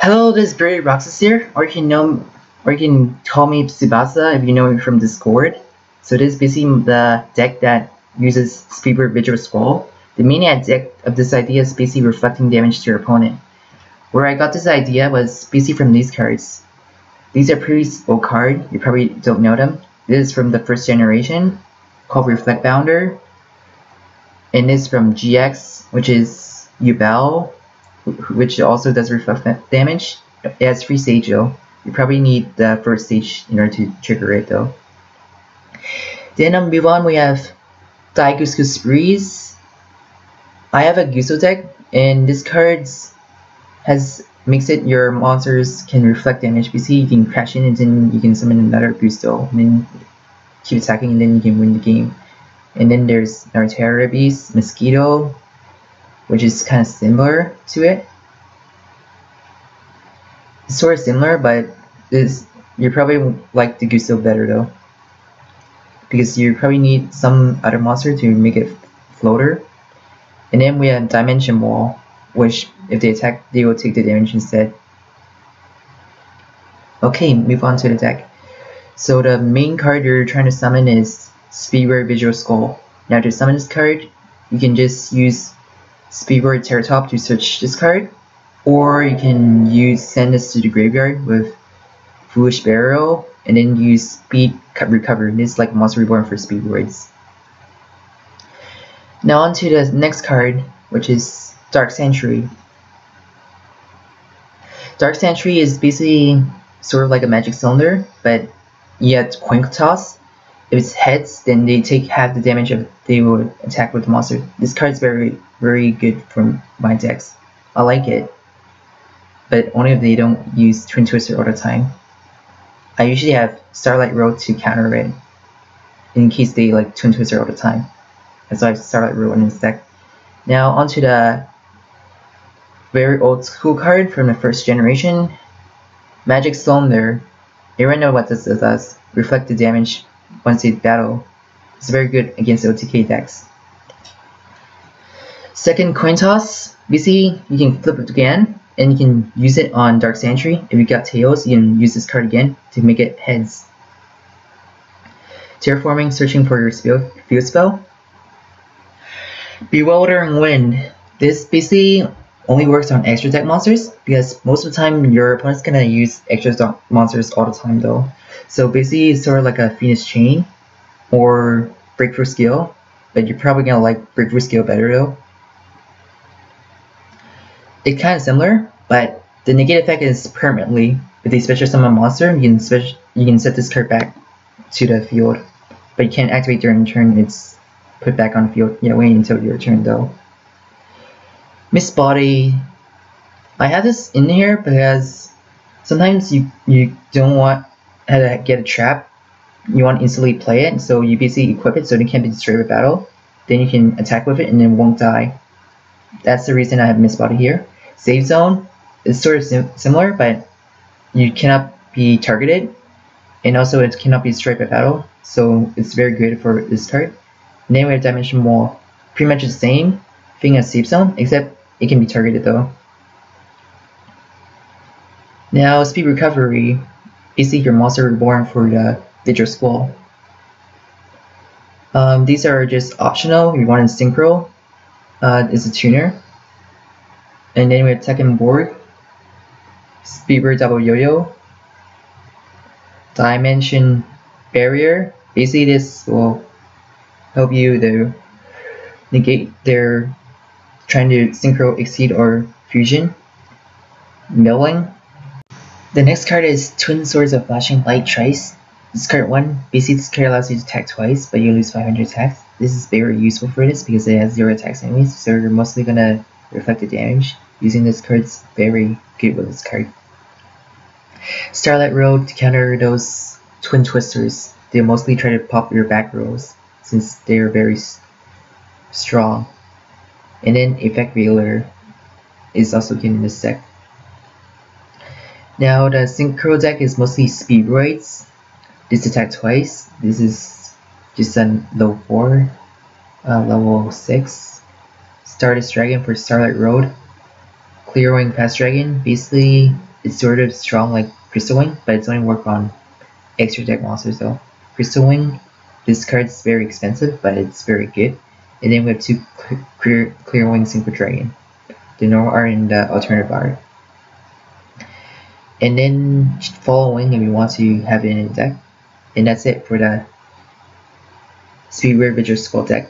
Hello, this is Barry Roxas here, or you can call me Tsubasa if you know me from Discord. So this is basically the deck that uses Speedroid Vidroskull. The main deck of this idea is basically reflecting damage to your opponent. Where I got this idea was basically from these cards. These are pretty old cards, you probably don't know them. This is from the first generation, called Reflect Bounder. And this is from GX, which is Yubel, which also does reflect damage. It has 3 stage though. You probably need the first stage in order to trigger it though. Then on move on, we have Vidroskull Sprees. I have a Gusto deck, and this card makes it your monsters can reflect damage. Basically, you can crash in and then you can summon another Gusto, and then keep attacking, and then you can win the game. And then there's Nartera Beast, Mosquito, which is kind of similar to it. It's sort of similar, but you probably like the Gusto better though, because you probably need some other monster to make it floater. And then we have Dimension Wall, which if they attack, they will take the damage instead. Okay, move on to the deck. So the main card you're trying to summon is Speedroid Vidroskull. Now to summon this card, you can just use Speedroid Terratop to search this card, or you can send this to the graveyard with Foolish Burial, and then use Speed Recover. This is like Monster Reborn for Speedroids. Now on to the next card, which is Dark Sentry. Dark Sentry is basically sort of like a magic cylinder, but you have coin toss. If it's heads, then they take half the damage if they would attack with the monster. This card is very, very good from my decks. I like it, but only if they don't use Twin Twister all the time. I usually have Starlight Road to counter it, in case they like Twin Twister all the time. And so I have Starlight Road in this deck. Now onto the very old school card from the first generation, Magic Cylinder. Everyone knows what this does. Reflect the damage once they battle. It's very good against OTK decks. Second, Coin Toss. Basically, you can flip it again, and you can use it on Dark Sentry. If you got tails, you can use this card again to make it heads. Terraforming, searching for your field spell. Bewildering Wind. This basically only works on extra deck monsters, because most of the time your opponent's gonna use extra deck monsters all the time though. So basically it's sort of like a Phoenix Chain or Breakthrough Skill, but you're probably gonna like Breakthrough Skill better though. It's kind of similar, but the negate effect is permanently. With a special summon monster, you can set this card back to the field, but you can't activate during your turn. It's put back on the field. Yeah, wait until your turn though. Mist Body. I have this in here because sometimes you don't want to get a trap. You want to instantly play it, so you basically equip it so it can't be destroyed with battle. Then you can attack with it and it won't die. That's the reason I have Mist Body here. Save Zone is sort of similar, but you cannot be targeted, and also it cannot be destroyed by battle, so it's very good for this card. And then we have Dimension Wall. Pretty much the same thing as Save Zone, except it can be targeted though. Now Speed Recovery. Basically your monster reborn for the Vidroskull. These are just optional if you want to synchro. It's a tuner. And then we have Tekken Board, Speedroid Double Yo-Yo, Dimension Barrier. Basically this will help you to negate their trying to synchro, exceed, or fusion. Milling. The next card is Twin Swords of Flashing Light Trice. This card 1, basically this card allows you to attack twice, but you lose 500 attacks. This is very useful for this because it has 0 attacks anyways, so you're mostly gonna reflect the damage. Using this card's very good with this card. Starlight Road to counter those Twin Twisters. They mostly try to pop your back rows since they are very strong. And then Effect Veiler is also good in this deck. Now the Synchro deck is mostly Speedroids. This attack twice. This is just a low 4, level 6. Stardust Dragon for Starlight Road. Clearwing Fast Dragon. Basically, it's sort of strong like Crystal Wing, but it's only work on extra deck monsters though. Crystal Wing, this card's very expensive, but it's very good. And then we have 2 Clear Wing Synchro Dragon. The normal art and the alternative art. And then following if you want to have it in a deck. And that's it for the Speedroid Vidroskull deck.